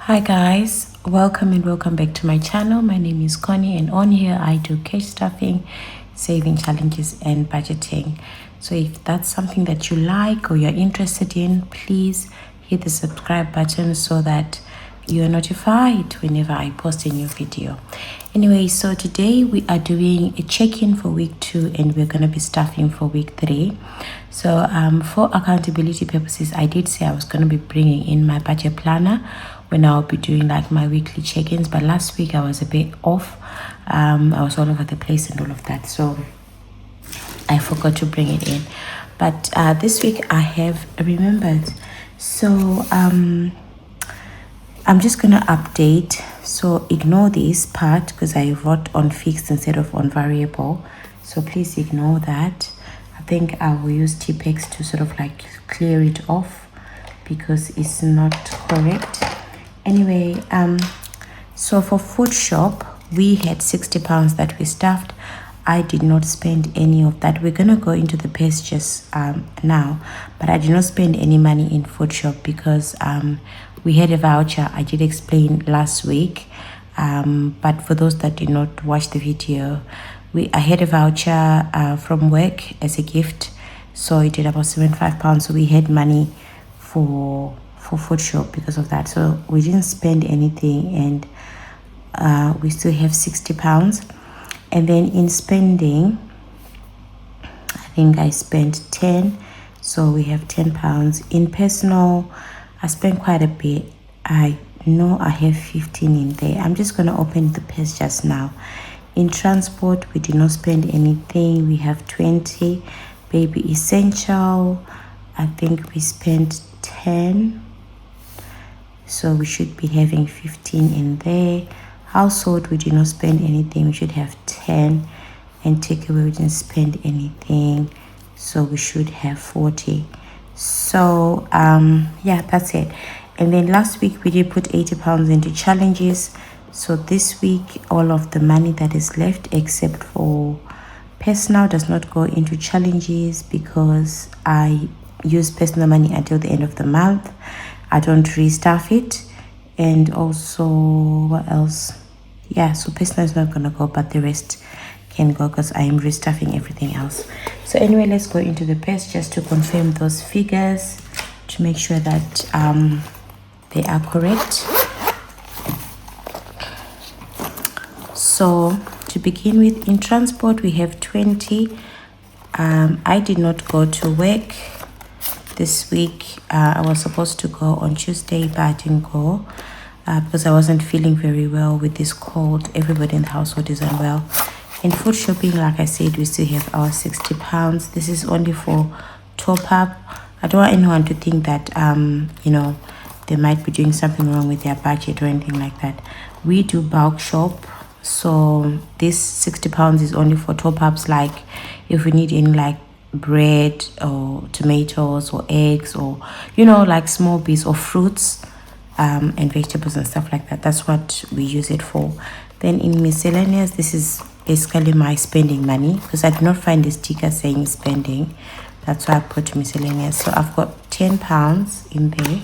Hi guys, welcome and welcome back to my channel. My name is Connie and on here I do cash stuffing, saving challenges and budgeting. So if that's something that you like or you're interested in, please hit the subscribe button so that you are notified whenever I post a new video. Anyway, so today we are doing a check-in for week 2 and we're going to be stuffing for week 3. So for accountability purposes, I did say I was going to be bringing in my budget planner when I'll be doing like my weekly check-ins, but last week I was a bit off. I was all over the place and all of that, so I forgot to bring it in. But this week I have remembered. So I'm just gonna update, so ignore this part because I wrote on fixed instead of on variable, so please ignore that. I think I will use Tipex to sort of like clear it off because it's not correct. Anyway, so for food shop we had £60 that we stuffed. I did not spend any of that. We're gonna go into the pastures now, but I did not spend any money in food shop because we had a voucher. I did explain last week, but for those that did not watch the video, I had a voucher from work as a gift, so it did about £75. So we had money for food shop because of that, so we didn't spend anything and we still have £60. And then in spending, I think I spent 10, so we have £10. In personal, I spent quite a bit. I know I have 15 in there. I'm just going to open the page just now. In transport, we did not spend anything. We have 20. Baby essential, I think we spent 10, so we should be having 15 in there. Household, we did not spend anything. We should have 10. And takeaway, we didn't spend anything, so we should have 40. So yeah, that's it. And then last week we did put £80 into challenges. So this week all of the money that is left except for personal does not go into challenges because I use personal money until the end of the month. I don't restuff it. And also, what else? Yeah, so personal is not gonna go, but the rest can go because I am restuffing everything else. So anyway, let's go into the page just to confirm those figures to make sure that they are correct. So to begin with, in transport we have 20. I did not go to work this week. I was supposed to go on Tuesday, but I didn't go because I wasn't feeling very well with this cold. Everybody in the household is unwell. In food shopping, like I said, we still have our £60. This is only for top up. I don't want anyone to think that you know, they might be doing something wrong with their budget or anything like that. We do bulk shop, so this £60 is only for top ups, like if we need any like bread or tomatoes or eggs or, you know, like small bits of fruits and vegetables and stuff like that. That's what we use it for. Then in miscellaneous, this is basically my spending money because I did not find the sticker saying spending. That's why I put miscellaneous. So I've got £10 in there.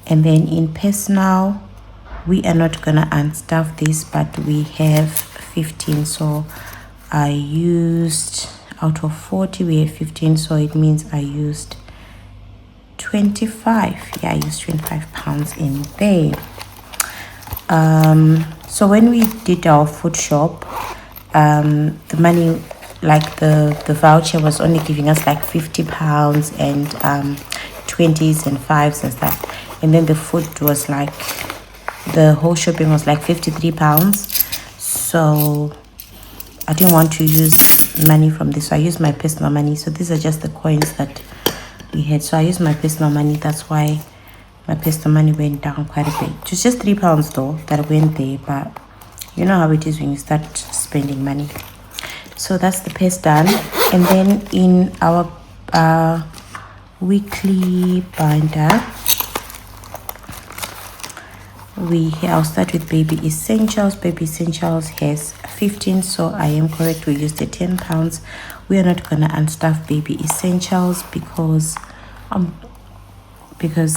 And then in personal, we are not gonna unstuff this, but we have 15. So I used, out of 40 we have 15, so it means I used 25. Yeah, I used £25 in there. So when we did our food shop, the money, like the voucher was only giving us like £50 and 20s and 5s and stuff, and then the food was like, the whole shopping was like £53. So I didn't want to use money from this, so I used my personal money. So these are just the coins that we had, so I used my personal money. That's why my personal money went down quite a bit. It was just £3 though that went there, but you know how it is when you start spending money. So that's the pest done. And then in our weekly binder, I'll start with baby essentials. Baby essentials has 15, so I am correct. We used the £10. We are not gonna unstuff baby essentials because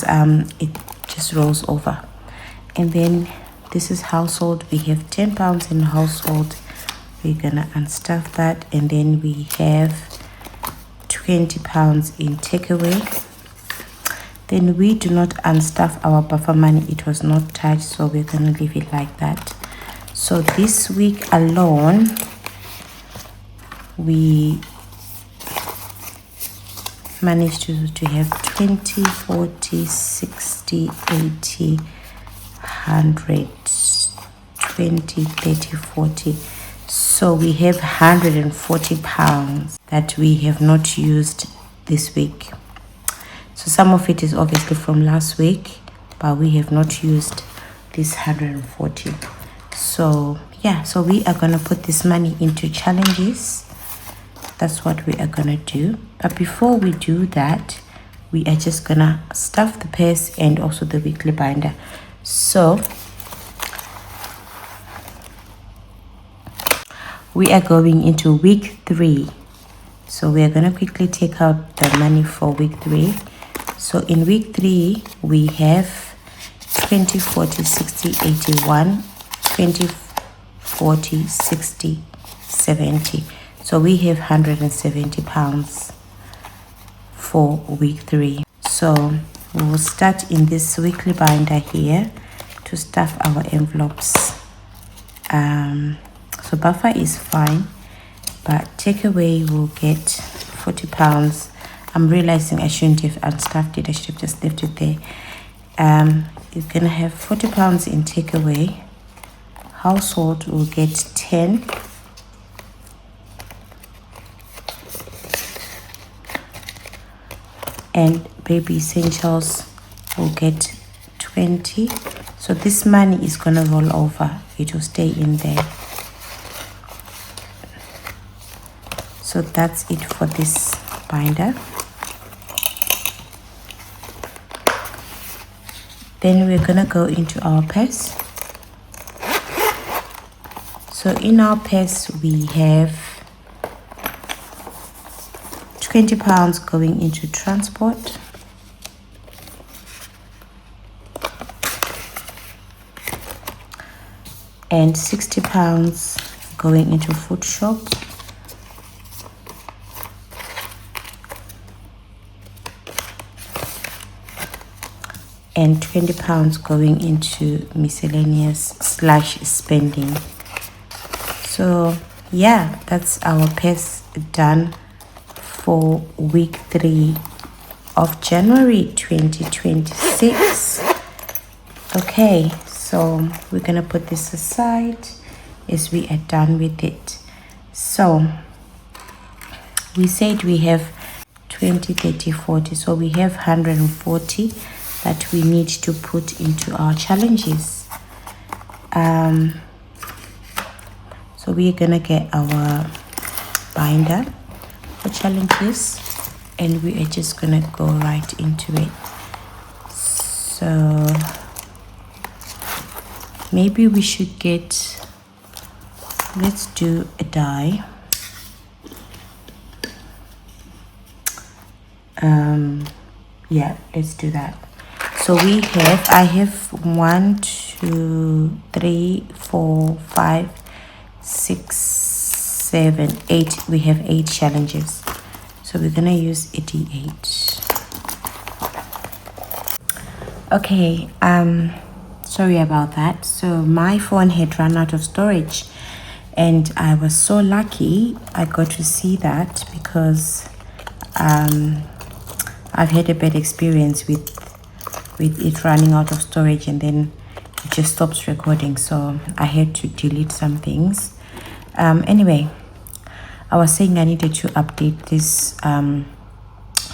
it just rolls over. And then this is household. We have 10 pounds in household. We're gonna unstuff that. And then we have 20 pounds in takeaway. Then we do not unstuff our buffer money. It was not touched, so we're gonna leave it like that. So this week alone, we managed to have 20, 40, 60, 80, 100, 20, 30, 40. So we have 140 pounds that we have not used this week. So some of it is obviously from last week, but we have not used this 140. So yeah, so we are gonna put this money into challenges. That's what we are gonna do. But before we do that, we are just gonna stuff the purse and also the weekly binder. So we are going into week 3. So we are gonna quickly take out the money for week 3. So in week 3, we have 20, 40, 60, 81, 20, 40, 60, 70. So we have 170 pounds for week 3. So we will start in this weekly binder here to stuff our envelopes. So buffer is fine, but takeaway will get 40 pounds. I'm realizing I shouldn't have unstuffed it. I should have just left it there. You're gonna have 40 pounds in takeaway. Household will get 10. And baby essentials will get 20. So this money is gonna roll over. It will stay in there. So that's it for this binder. Then we're gonna go into our purse. So in our purse we have 20 pounds going into transport, and 60 pounds going into food shop, and 20 pounds going into miscellaneous / spending. So yeah, that's our purse done for week 3 of January 2026. Okay, so we're gonna put this aside as we are done with it. So we said we have 20, 30, 40, so we have 140 that we need to put into our challenges. So we're gonna get our binder for challenges, and we are just gonna go right into it. So maybe we should get, let's do a die. Yeah, let's do that. So we have, I have 1, 2, 3, 4, 5, 6, 7, 8. We have 8 challenges. So we're gonna use a D8. Okay, sorry about that. So my phone had run out of storage, and I was so lucky I got to see that, because I've had a bad experience with it running out of storage, and then it just stops recording, so I had to delete some things. Anyway, I was saying I needed to update this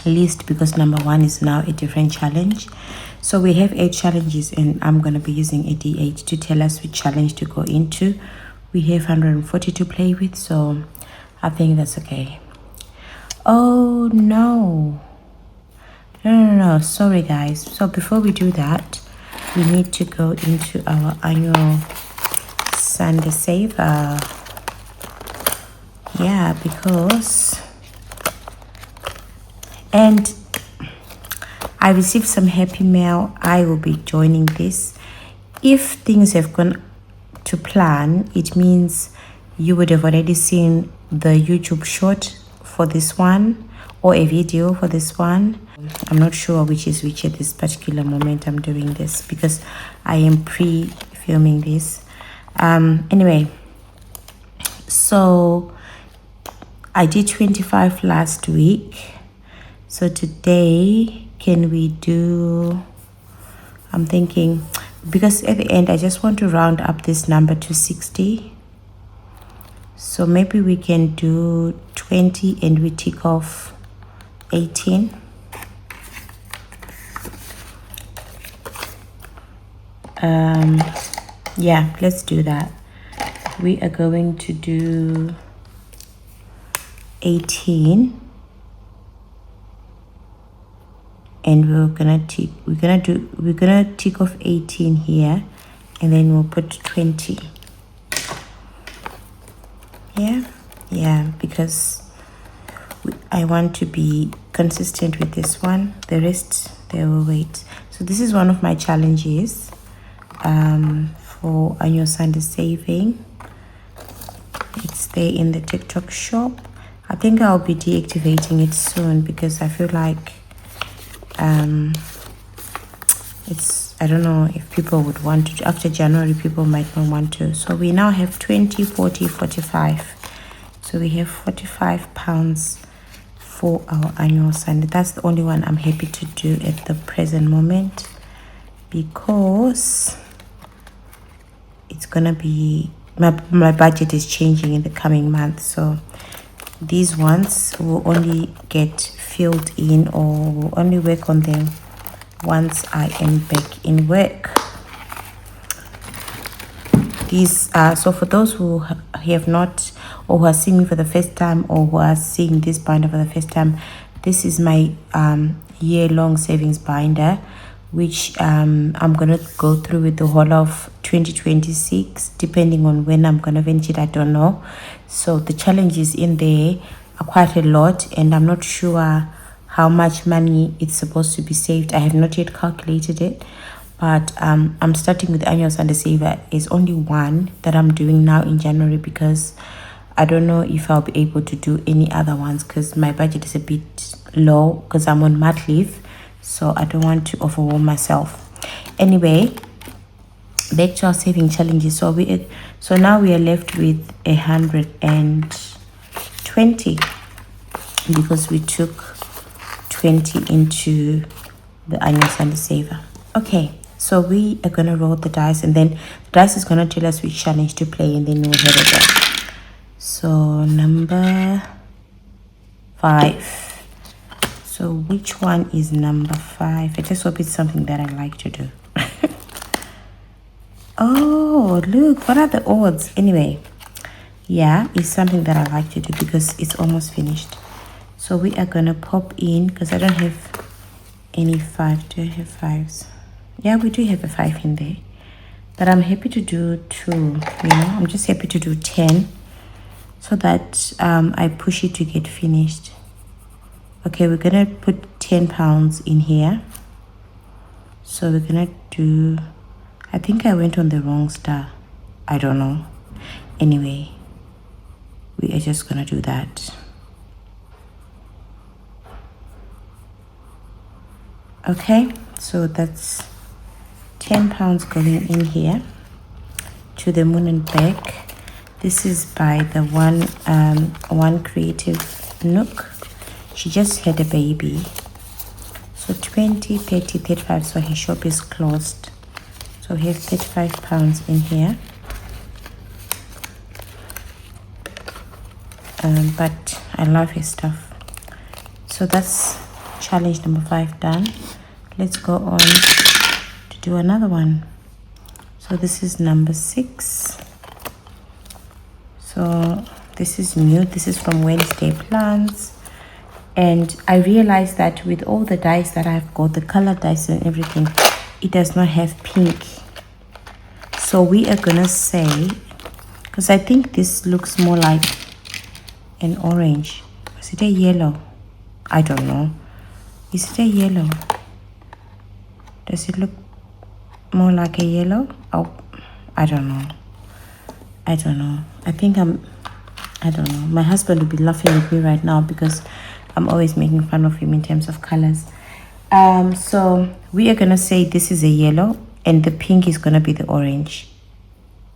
list because number 1 is now a different challenge. So we have 8 challenges, and I'm going to be using a D8 to tell us which challenge to go into. We have 140 to play with, so I think that's okay. Oh no, no, sorry guys. So before we do that, we need to go into our annual Sunday saver. Yeah, because, and I received some happy mail. I will be joining this. if things have gone to plan, it means you would have already seen the YouTube short for this one or a video for this one. I'm not sure which is which at this particular moment I'm doing this because I am pre-filming this. Anyway, so I did 25 last week. So today, can we do, I'm thinking, because at the end I just want to round up this number to 60. So maybe we can do 20 and we tick off 18. Yeah, let's do that. We are going to do 18 and we're gonna tick off 18 here, and then we'll put 20. Yeah, because I want to be consistent with this one. The rest they will wait. So this is one of my challenges for annual Sunday saving. It's there in the TikTok shop. I think I'll be deactivating it soon because I feel like I don't know if people would want to. After January, people might not want to. So we now have 20, 40, 45. So we have 45 pounds for our annual Sunday. That's the only one I'm happy to do at the present moment because it's gonna be my budget is changing in the coming month. So these ones will only get filled in or will only work on them once I am back in work. These are, so for those who have not or who are seeing me for the first time or who are seeing this binder for the first time, this is my year-long savings binder, which I'm gonna go through with the whole of 2026, depending on when I'm gonna finish it. I don't know. So the challenges in there are quite a lot, and I'm not sure how much money it's supposed to be saved. I have not yet calculated it, but I'm starting with the annual Sunday saver. Is only one that I'm doing now in January because I don't know if I'll be able to do any other ones because my budget is a bit low because I'm on mat leave, so I don't want to overwhelm myself. Anyway, back to our saving challenges. So now we are left with 120 because we took 20 into the annual Sunday saver. Okay, so we are gonna roll the dice, and then the dice is gonna tell us which challenge to play, and then we'll head it down. So number 5. So which one is number 5? I just hope it's something that I like to do. Oh, look, what are the odds? Anyway, yeah, it's something that I like to do because it's almost finished. So we are gonna pop in, because I don't have any 5. Do I have 5s? Yeah, we do have a 5 in there, but I'm happy to do 2. I'm just happy to do 10 so that I push it to get finished. Okay, we're gonna put 10 pounds in here. So we're gonna do, I think I went on the wrong star, I don't know. Anyway, we are just gonna do that. Okay, so that's 10 pounds going in here to the moon and back. This is by the one creative Nook. She just had a baby. So 20, 30, 35. So her shop is closed. So we have 35 pounds in here. But I love his stuff. So that's challenge number 5 done. Let's go on to do another one. So this is number 6. So this is new. This is from Wednesday Plans. And I realized that with all the dice that I've got, the color dice and everything, it does not have pink. So we are gonna say, because I think this looks more like an orange. Is it a yellow? I don't know. Is it a yellow? Does it look more like a yellow. Oh, I don't know. I think I don't know. My husband will be laughing at me right now because I'm always making fun of him in terms of colors. So we are gonna say this is a yellow and the pink is gonna be the orange.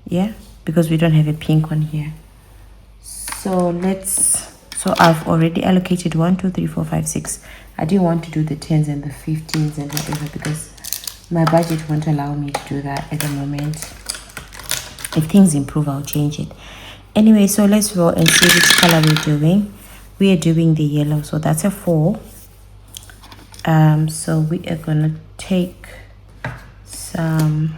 Yeah, because we don't have a pink one here. So I've already allocated 1, 2, 3, 4, 5, 6. I didn't want to do the 10s and the 15s and whatever because my budget won't allow me to do that at the moment. If things improve, I'll change it. Anyway, so let's roll and see which color we're doing. We are doing the yellow, so that's a 4. So we are gonna take some.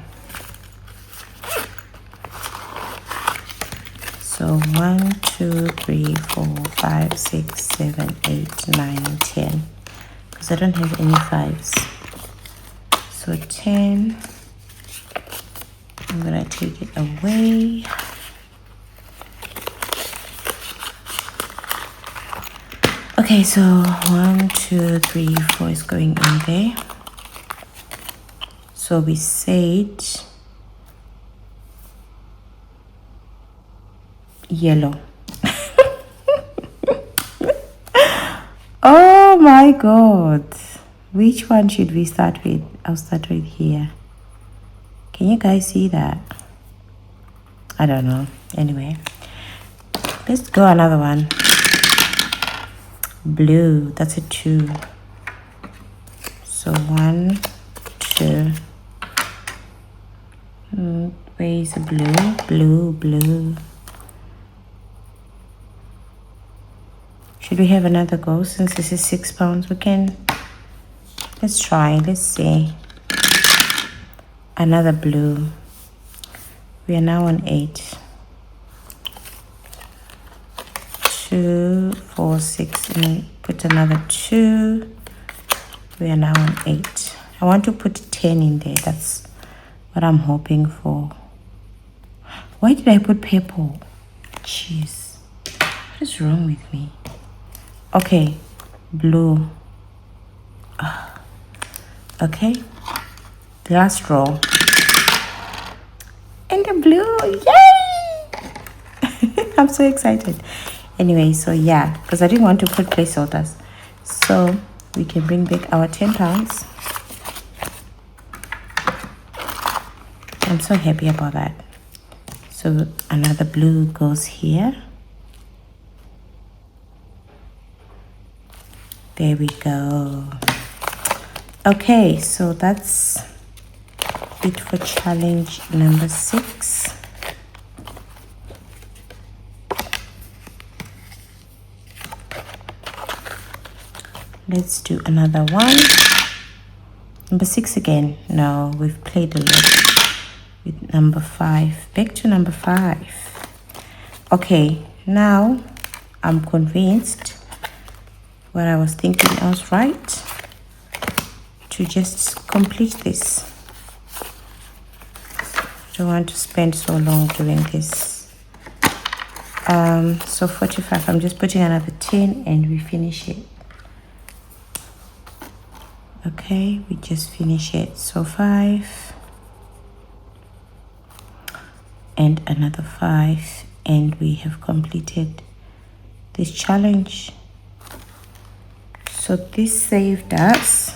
So 1, 2, 3, 4, 5, 6, 7, 8, 9, 10. Because I don't have any 5s. So 10. I'm gonna take it away. Okay, so 1, 2, 3, 4 is going in there. So we said yellow. Oh my god. Which one should we start with? I'll start with here. Can you guys see that? I don't know. Anyway, let's go another one. Blue, that's a 2. So 1, 2. Where is the blue? Blue. Should we have another go since this is £6? We can. Let's try. Let's see. Another blue. We are now on 8. 2, 4, 6. And put another 2. We are now on 8. I want to put 10 in there. That's what I'm hoping for. Why did I put purple? Jeez. What is wrong with me? Okay. Blue. Okay. Last row. And the blue. Yay! I'm so excited. Anyway, so yeah, because I didn't want to put placeholders. So we can bring back our £10. I'm so happy about that. So another blue goes here. There we go. Okay, so that's it for challenge number 6. Let's do another one. Number 6 again. No, we've played a lot with number 5. Back to number 5. Okay, now I'm convinced what I was thinking I was right to just complete this. I don't want to spend so long doing this. So 45, I'm just putting another 10 and we finish it. Okay, we just finish it. So 5 and another 5 and we have completed this challenge. So this saved us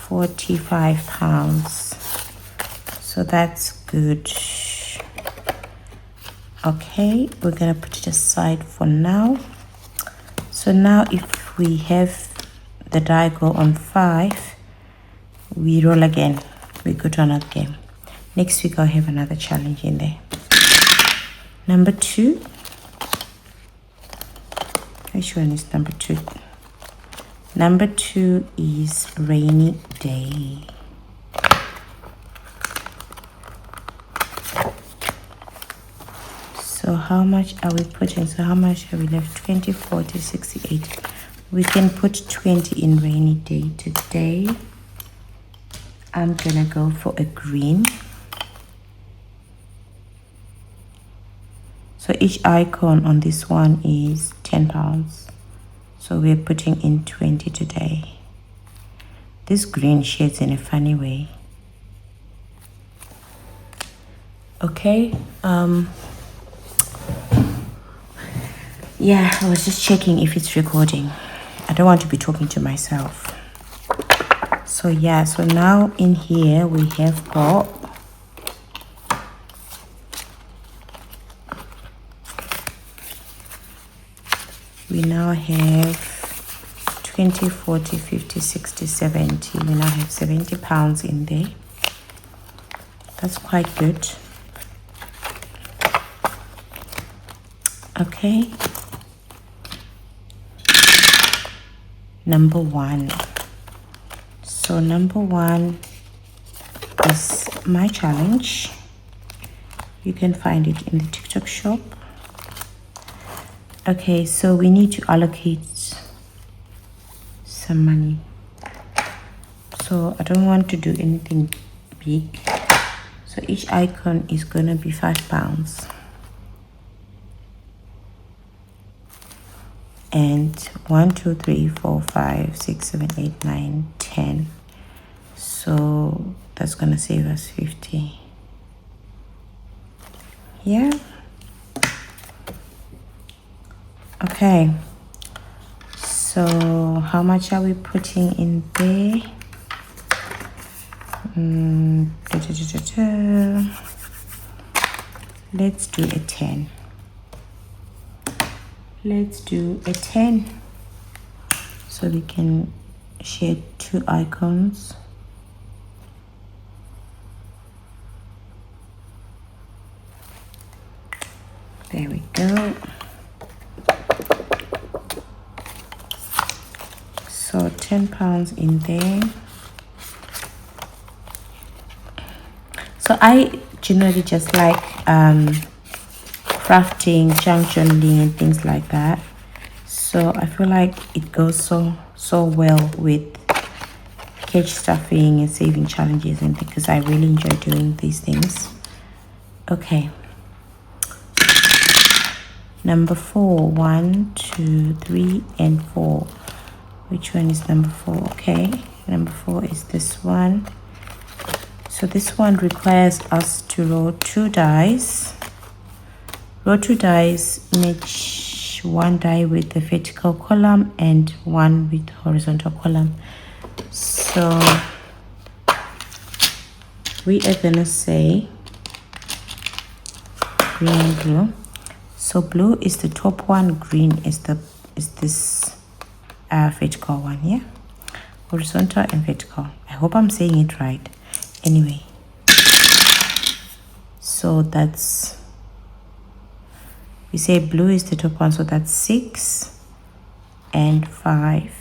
£45. So that's good. Okay, we're gonna put it aside for now. So now if we have the die go on 5, we roll again. We go to another game. Next week I'll have another challenge in there. Number 2. Which one is number 2? Number 2 is rainy day. So how much are we putting? So how much have we left? 20, 40, 68. We can put 20 in rainy day today. I'm gonna go for a green. So each icon on this one is £10. So we're putting in 20 today. This green shades in a funny way. Okay. Yeah, I was just checking if it's recording. I don't want to be talking to myself. So yeah, so now in here we have got we now have 20, 40, 50, 60, 70. We now have 70 pounds in there. That's quite good. Okay. Number one. So number one is my challenge. You can find it in the TikTok shop. Okay, so we need to allocate some money. So I don't want to do anything big. So each icon is gonna be £5. And 1, 2, 3, 4, 5, 6, 7, 8, 9, 10. So that's gonna save us 50. Yeah. Okay. So how much are we putting in there? Let's do a 10. Let's do a 10 so we can share 2 icons. There we go. So £10 in there. So I generally just like crafting, junk journaling and things like that. So I feel like it goes so well with cage stuffing and saving challenges, and because I really enjoy doing these things. Okay. Number 4. 1, 2, 3, and 4. Which one is number 4? Okay. Number 4 is this one. So this one requires us to roll 2 dice. Roll 2 dice, match 1 die with the vertical column and 1 with horizontal column. So we are gonna say green and blue. So blue is the top one, green is this vertical one, yeah? Horizontal and vertical. I hope I'm saying it right. Anyway, so that's, we say blue is the top one, so that's 6 and 5.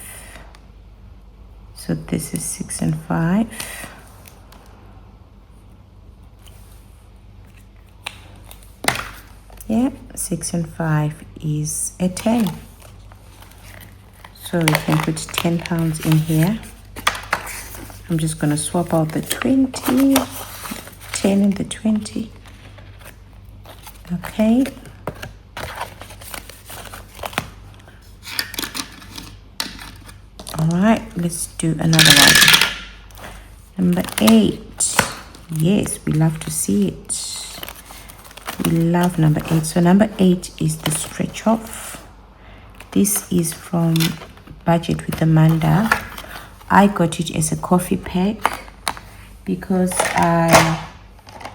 So this is 6 and 5. Yeah, 6 and 5 is a 10. So we can put £10 in here. I'm just gonna swap out the 20, 10 and the 20. Okay. All right, let's do another one. Number 8. Yes, we love to see it. We love number 8. So number 8 is the stretch off. This is from Budget with Amanda. I got it as a coffee pack because I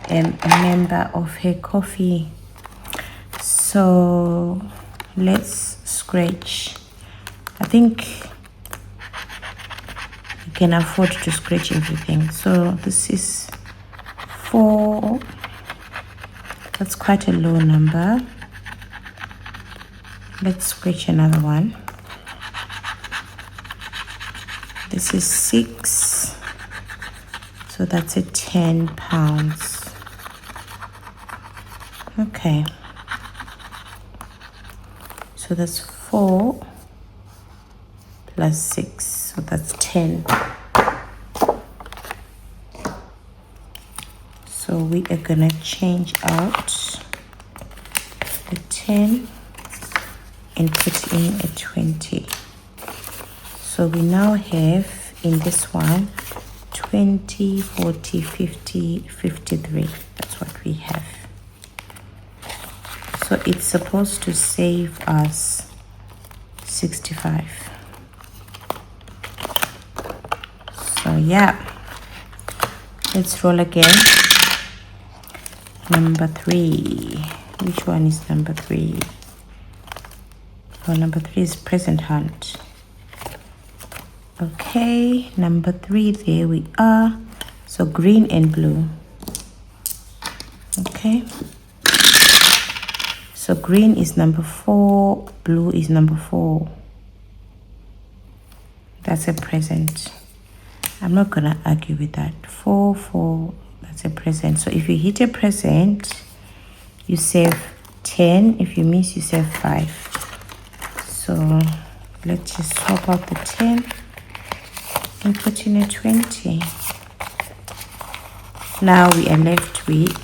am a member of her coffee. So let's scratch. I think you can afford to scratch everything. So this is 4. That's quite a low number. Let's scratch another one. This is 6. So that's a £10. Okay. So that's 4 plus 6. So that's 10. So we are gonna change out the 10 and put in a 20. So we now have in this one 20, 40, 50, 53. That's what we have. So it's supposed to save us 65. So yeah, let's roll again. Number 3. Which one is number 3? Oh, number 3 is present hunt. Okay, number 3, there we are. So green and blue. Okay, so green is number 4, blue is number 4. That's a present. I'm not gonna argue with that. 4, 4, that's a present. So if you hit a present, you save 10. If you miss, you save 5. So let's just swap out the 10 and put in a 20. Now we are left with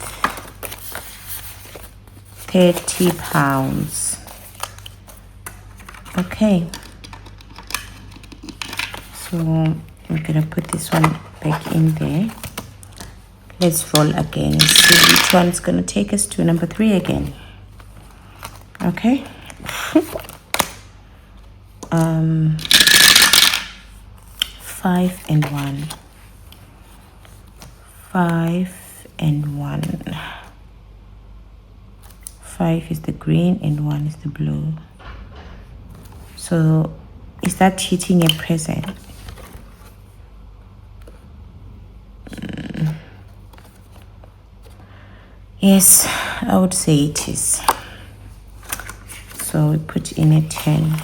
30 pounds. Okay, so I'm gonna put this one back in there. Let's roll again and see which one's gonna take us to number 3 again. Okay. 5 and 1. 5 and 1. 5 is the green and 1 is the blue. So is that hitting a present? Yes, I would say it is. So we put in a 10.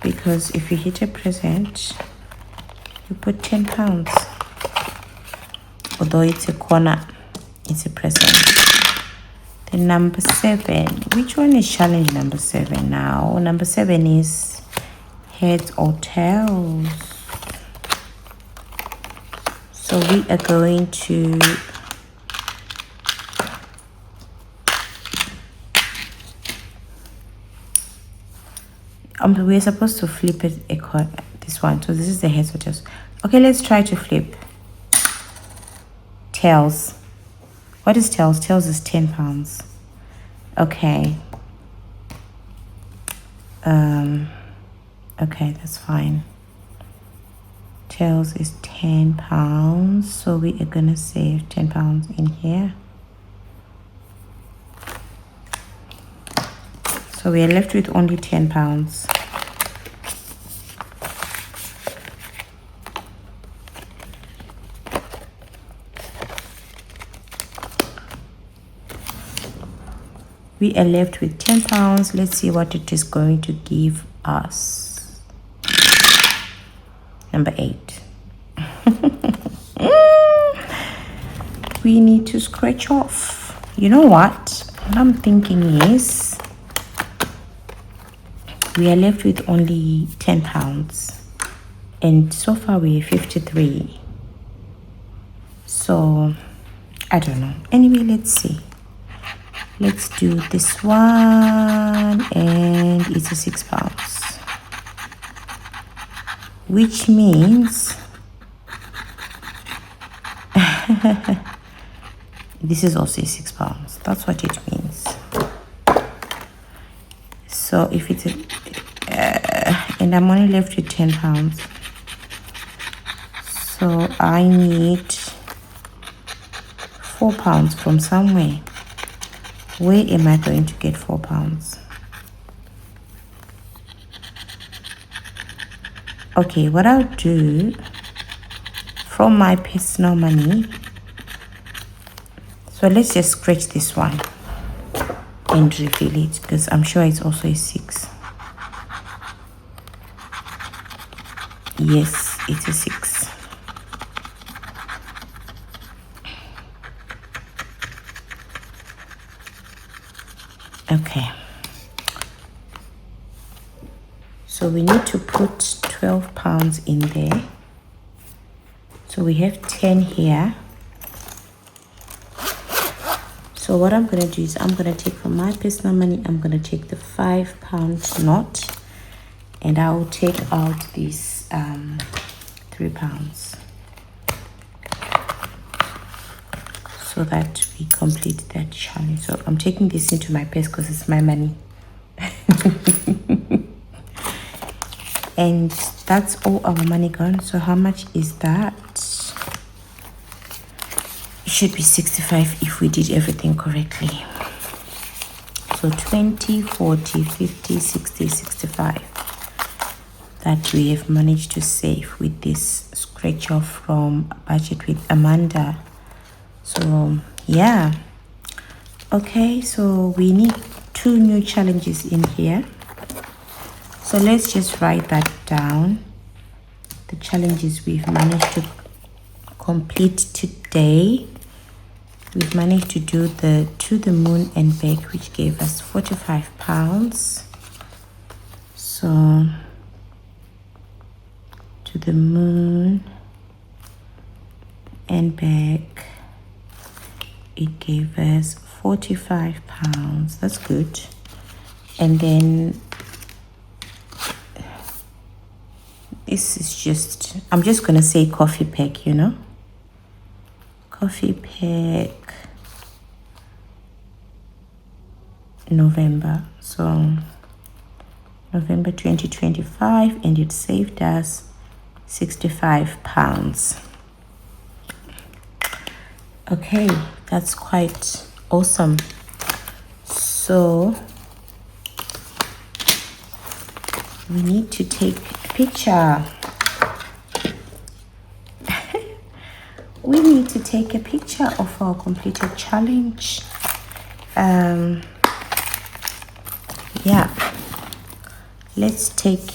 Because if you hit a present, you put 10 pounds. Although it's a corner, it's a present. Then number 7. Which one is challenge number 7 now? Number 7 is heads or tails. So we are going to we're supposed to flip it this one. So this is the heads or tails. Okay, let's try to flip tails. What is tails? Tails is 10 pounds. Okay. Okay, that's fine. Tails is 10 pounds. So we are gonna save 10 pounds in here. So we are left with only 10 pounds. We are left with 10 pounds. Let's see what it is going to give us. Number 8. We need to scratch off. You know what? What I'm thinking is we are left with only 10 pounds. And so far we're 53. So I don't know. Anyway, let's see. Let's do this one, and it's a 6 pounds, which means this is also 6 pounds. That's what it means. So if it's and I'm only left with 10 pounds, so I need 4 pounds from somewhere. Where am I going to get 4 pounds? Okay, what I'll do from my personal money, so let's just scratch this one and reveal it, because I'm sure it's also a 6. Yes, it's a 6. Okay, so we need to put 12 pounds in there. So we have 10 here. So what I'm going to do is I'm going to take from my personal money, I'm going to take the 5 pound note, and I will take out this £3 so that we complete that challenge. So I'm taking this into my purse because it's my money. And that's all our money gone. So how much is that? It should be 65 if we did everything correctly. So 20, 40, 50, 60, 65 that we have managed to save with this scratch off from Budget with Amanda. So yeah, okay, so we need 2 new challenges in here. So let's just write that down. The challenges we've managed to complete today. We've managed to do the To the Moon and Back, which gave us £45. So To the Moon and Back, it gave us £45. That's good. And then this is just, I'm just gonna say Coffee Pack, you know, Coffee Pack November. So November 2025, and it saved us £65. Okay, that's quite awesome. So we need to take a picture. We need to take a picture of our completed challenge. Yeah, let's take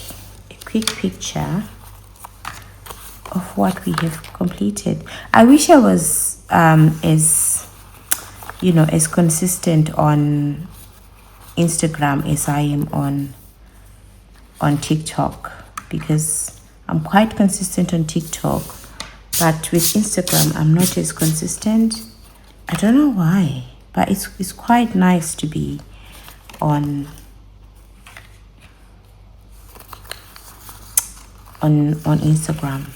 a quick picture of what we have completed. I wish I was as, you know, as consistent on Instagram as I am on TikTok, because I'm quite consistent on TikTok, but with Instagram I'm not as consistent. I don't know why, but it's quite nice to be on Instagram.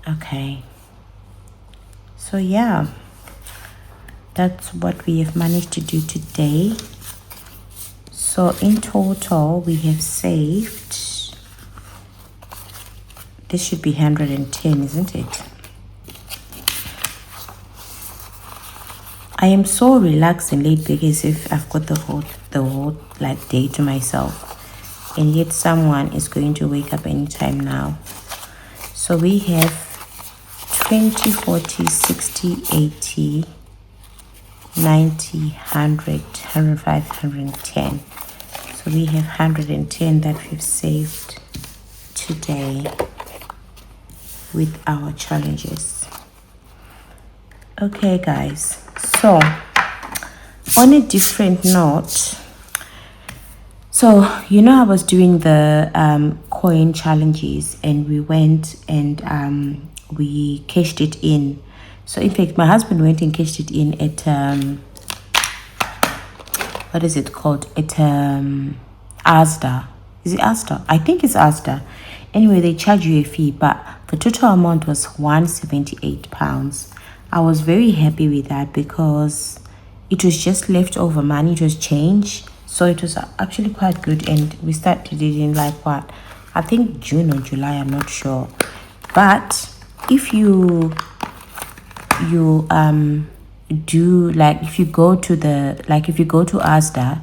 Okay, so yeah, that's what we have managed to do today. So in total we have saved, this should be 110, isn't it? I am so relaxed and laid back, as if I've got the whole like day to myself, and yet someone is going to wake up anytime now. So we have 20, 40, 60, 80, 90, 100, 105, 110. So we have 110 that we've saved today with our challenges. Okay guys, so on a different note, so you know I was doing the coin challenges, and we went and we cashed it in. So in fact my husband went and cashed it in at what is it called, at Asda. Is it Asda? I think it's Asda. Anyway, they charge you a fee, but the total amount was £178. I was very happy with that because it was just leftover money, it was change, so it was actually quite good. And we started it in like what, I think June or July, I'm not sure. But if you do, like, if you go to Asda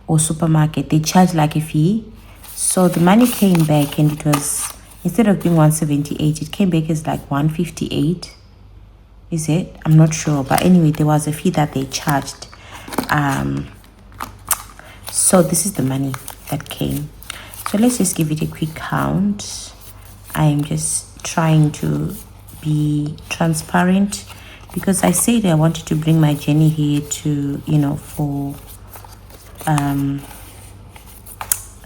or supermarket, they charge like a fee. So the money came back, and it was, instead of being 178, it came back as like 158. Is it? I'm not sure, but anyway, there was a fee that they charged. So this is the money that came. So let's just give it a quick count. I am just trying to be transparent, because I said I wanted to bring my journey here to, you know, for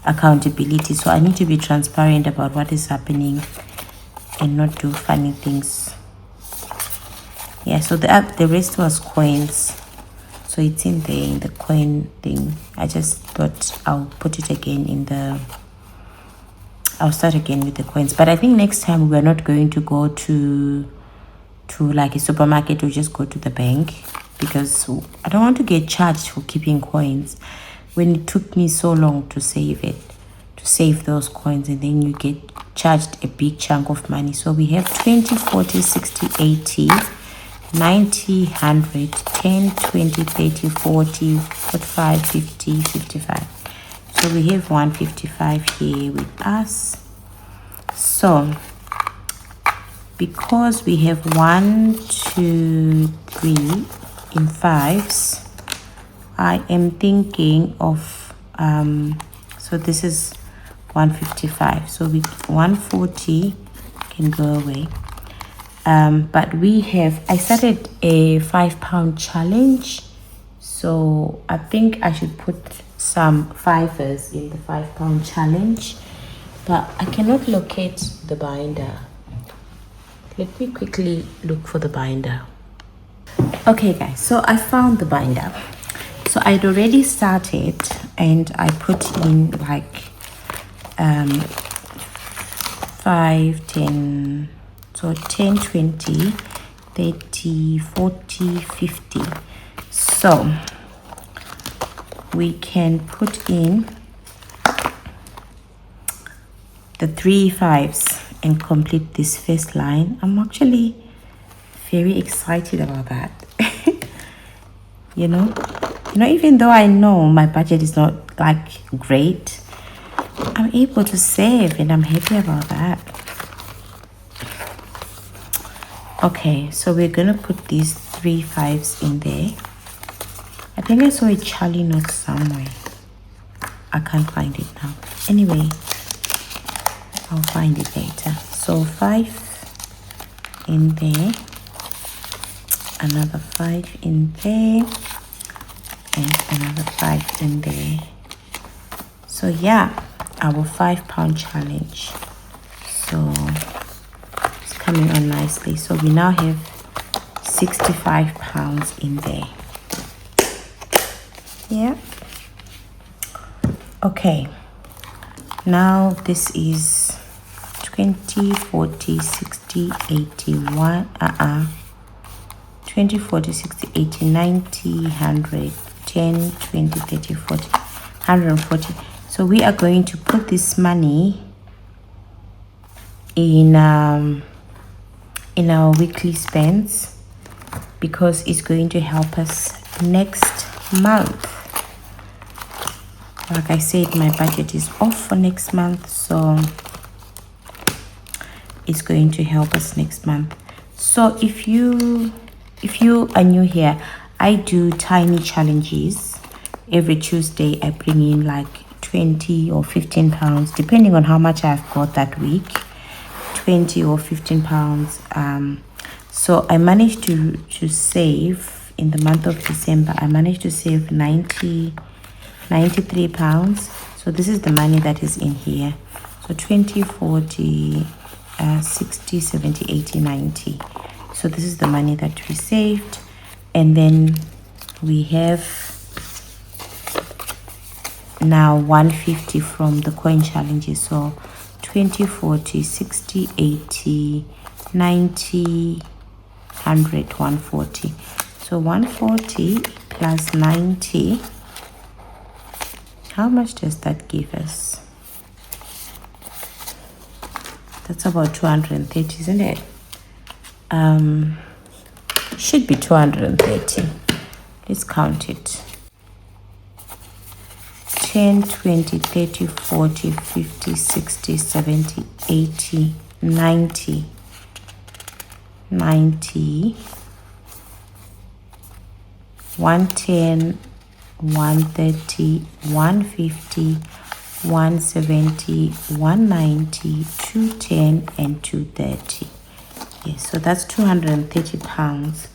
accountability. So I need to be transparent about what is happening and not do funny things. Yeah, so the rest was coins, so it's in there in the coin thing. I just thought I'll put it again in the I'll start again with the coins. But I think next time we're not going to go to like a supermarket. We'll just go to the bank, because I don't want to get charged for keeping coins when it took me so long to save those coins, and then you get charged a big chunk of money. So we have 20, 40, 60, 80, 90, 100, 10, 20, 30, 40, 45, 50, 55. So we have 155 here with us. So because we have 1, 2, 3 in fives, I am thinking of so this is 155, so we 140 can go away. But we have, I started a £5 challenge, so I think I should put some fivers in the £5 challenge, but I cannot locate the binder. Let me quickly look for the binder. Okay guys, so I found the binder. So I'd already started, and I put in like 5, 10, so 10, 20, 30, 40, 50. So we can put in the 3 5s and complete this first line. I'm actually very excited about that. you know, even though I know my budget is not like great, I'm able to save, and I'm happy about that. Okay, so we're gonna put these 3 5s in there. I think I saw a Charlie note somewhere. I can't find it now. Anyway, I'll find it later. So 5 in there, another 5 in there, and another 5 in there. So yeah, our £5 challenge. So it's coming on nicely. So we now have £65 in there. Yeah. Okay. Now this is 20, 40, 60, 81, 20, 40, 60, 80, 90, 100, 10, 20, 30, 40, 140. So we are going to put this money in our weekly spends, because it's going to help us next month. Like I said, my budget is off for next month, so it's going to help us next month. So if you are new here, I do tiny challenges. Every Tuesday I bring in like 20 or 15 pounds, depending on how much I've got that week. 20 or 15 pounds. So I managed to save in the month of December. I managed to save 93 pounds. So this is the money that is in here. So 20, 40, 60, 70, 80, 90. So this is the money that we saved. And then we have now 150 from the coin challenges. So 20, 40, 60, 80, 90, 100, 140. So 140 plus 90, how much does that give us? That's about 230, isn't it? Should be 230. Let's count it. 10, 20, 30, 40, 50, 60, 70, 80, 90, 110, 130, 150, 170, 190, 210, and 230. Yes, so that's 230 pounds.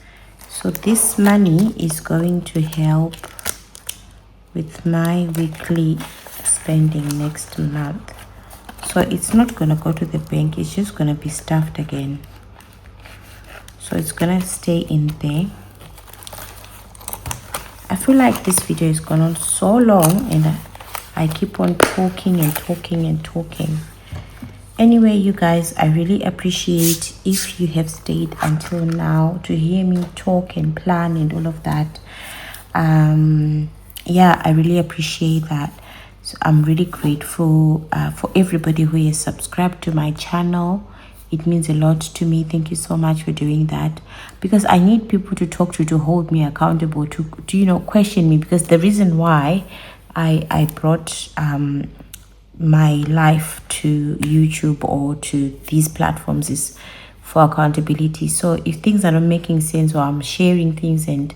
So this money is going to help with my weekly spending next month. So it's not gonna go to the bank, it's just gonna be stuffed again. So it's gonna stay in there. I feel like this video has gone on so long, and I keep on talking and talking and talking. Anyway, you guys, I really appreciate if you have stayed until now to hear me talk and plan and all of that. Yeah, I really appreciate that. So I'm really grateful for everybody who is subscribed to my channel. It means a lot to me. Thank you so much for doing that, because I need people to talk to hold me accountable, to question me, because the reason why I brought my life to YouTube or to these platforms is for accountability. So if things are not making sense, or I'm sharing things and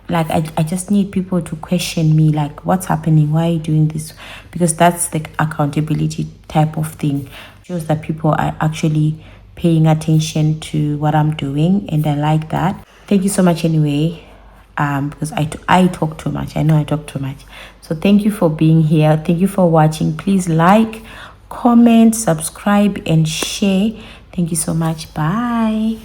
like I just need people to question me, like, what's happening, why are you doing this? Because that's the accountability type of thing. Shows that people are actually paying attention to what I'm doing, and I like that. Thank you so much anyway, because I talk too much. I know I talk too much. So thank you for being here. Thank you for watching. Please like, comment, subscribe, and share. Thank you so much. Bye.